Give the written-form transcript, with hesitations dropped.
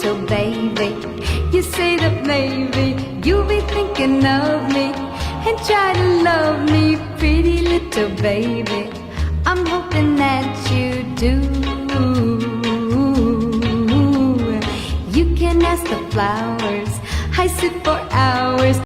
little baby. You say that maybe you'll be thinking of me and try to love me, pretty little baby. I'm hoping that you do. You can ask the flowers, I sit for hours.